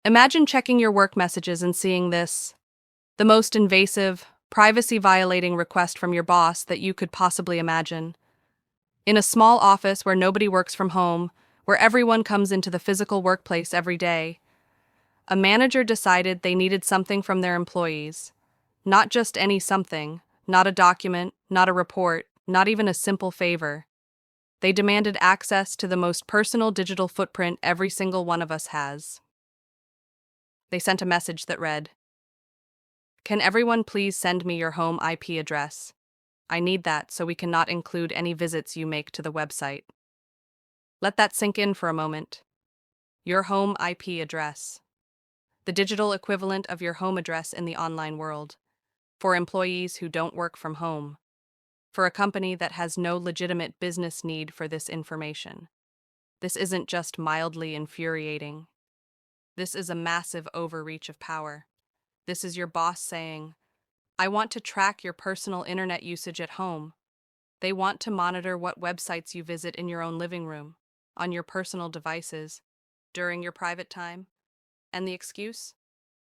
Imagine checking your work messages and seeing this: the most invasive, privacy-violating request from your boss that you could possibly imagine. In a small office where nobody works from home, where everyone comes into the physical workplace every day, a manager decided they needed something from their employees. Not just any something, not a document, not a report, not even a simple favor. They demanded access to the most personal digital footprint every single one of us has. They sent a message that read, "Can everyone please send me your home IP address? I need that so we cannot include any visits you make to the website." Let that sink in for a moment. Your home IP address. The digital equivalent of your home address in the online world. For employees who don't work from home. For a company that has no legitimate business need for this information. This isn't just mildly infuriating. This is a massive overreach of power. This is your boss saying, "I want to track your personal internet usage at home." They want to monitor what websites you visit in your own living room, on your personal devices, during your private time. And the excuse?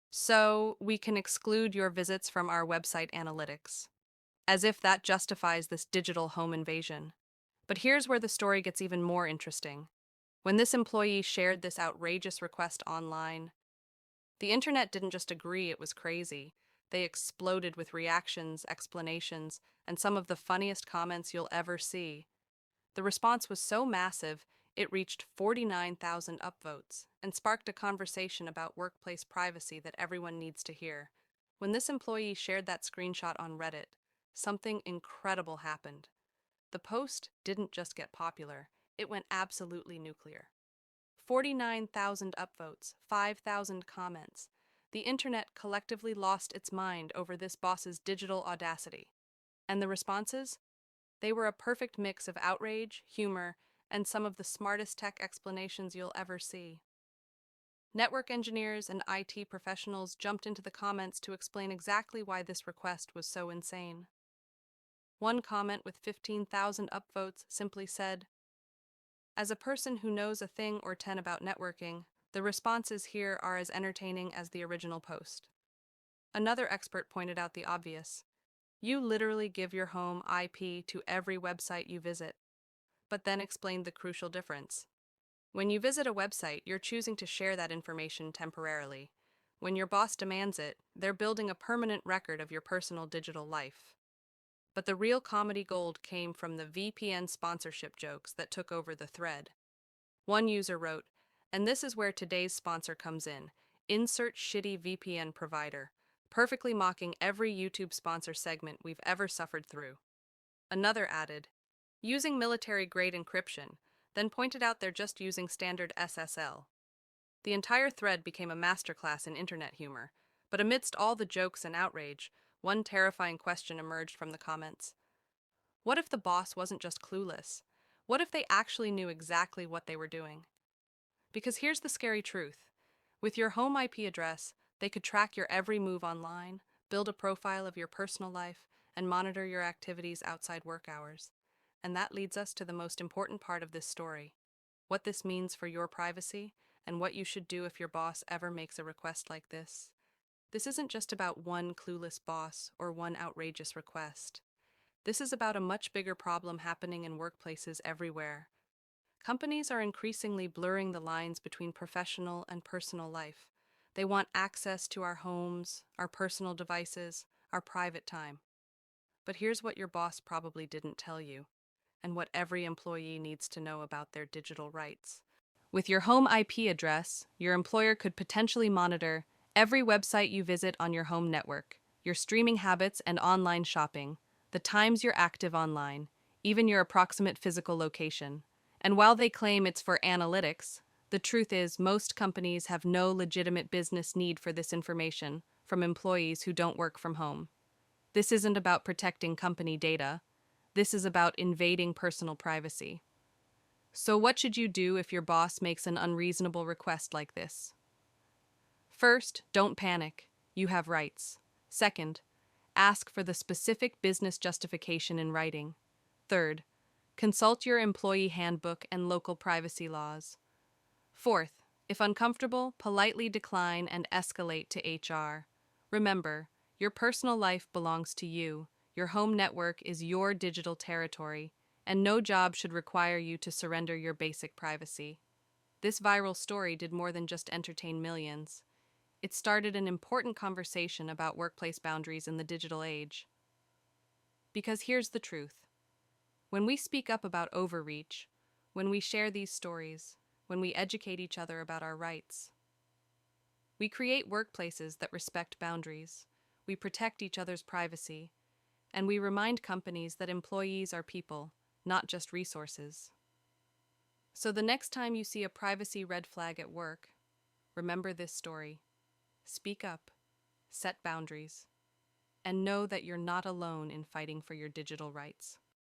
"So we can exclude your visits from our website analytics." As if that justifies this digital home invasion. But here's where the story gets even more interesting. When this employee shared this outrageous request online, the internet didn't just agree it was crazy. They exploded with reactions, explanations, and some of the funniest comments you'll ever see. The response was so massive, it reached 49,000 upvotes and sparked a conversation about workplace privacy that everyone needs to hear. When this employee shared that screenshot on Reddit, something incredible happened. The post didn't just get popular, it went absolutely nuclear. 49,000 upvotes, 5,000 comments. The internet collectively lost its mind over this boss's digital audacity. And the responses? They were a perfect mix of outrage, humor, and some of the smartest tech explanations you'll ever see. Network engineers and IT professionals jumped into the comments to explain exactly why this request was so insane. One comment with 15,000 upvotes simply said, "As a person who knows a thing or 10 about networking, the responses here are as entertaining as the original post." Another expert pointed out the obvious. You literally give your home IP to every website you visit, but then explained the crucial difference. When you visit a website, you're choosing to share that information temporarily. When your boss demands it, they're building a permanent record of your personal digital life. But the real comedy gold came from the VPN sponsorship jokes that took over the thread. One user wrote, "And this is where today's sponsor comes in. Insert shitty VPN provider," perfectly mocking every YouTube sponsor segment we've ever suffered through. Another added, "Using military-grade encryption," then pointed out they're just using standard SSL. The entire thread became a masterclass in internet humor, but amidst all the jokes and outrage, one terrifying question emerged from the comments. What if the boss wasn't just clueless? What if they actually knew exactly what they were doing? Because here's the scary truth. With your home IP address, they could track your every move online, build a profile of your personal life, and monitor your activities outside work hours. And that leads us to the most important part of this story: what this means for your privacy, and what you should do if your boss ever makes a request like this. This isn't just about one clueless boss or one outrageous request. This is about a much bigger problem happening in workplaces everywhere. Companies are increasingly blurring the lines between professional and personal life. They want access to our homes, our personal devices, our private time. But here's what your boss probably didn't tell you, and what every employee needs to know about their digital rights. With your home IP address, your employer could potentially monitor every website you visit on your home network, your streaming habits and online shopping, the times you're active online, even your approximate physical location. And while they claim it's for analytics, the truth is most companies have no legitimate business need for this information from employees who don't work from home. This isn't about protecting company data. This is about invading personal privacy. So what should you do if your boss makes an unreasonable request like this? First, don't panic. You have rights. Second, ask for the specific business justification in writing. Third, consult your employee handbook and local privacy laws. Fourth, If uncomfortable, politely decline and escalate to HR. Remember, your personal life belongs to you, your home network is your digital territory, and no job should require you to surrender your basic privacy. This viral story did more than just entertain millions. It started an important conversation about workplace boundaries in the digital age. Because here's the truth. When we speak up about overreach, when we share these stories, when we educate each other about our rights, we create workplaces that respect boundaries, we protect each other's privacy, and we remind companies that employees are people, not just resources. So the next time you see a privacy red flag at work, remember this story. Speak up, set boundaries, and know that you're not alone in fighting for your digital rights.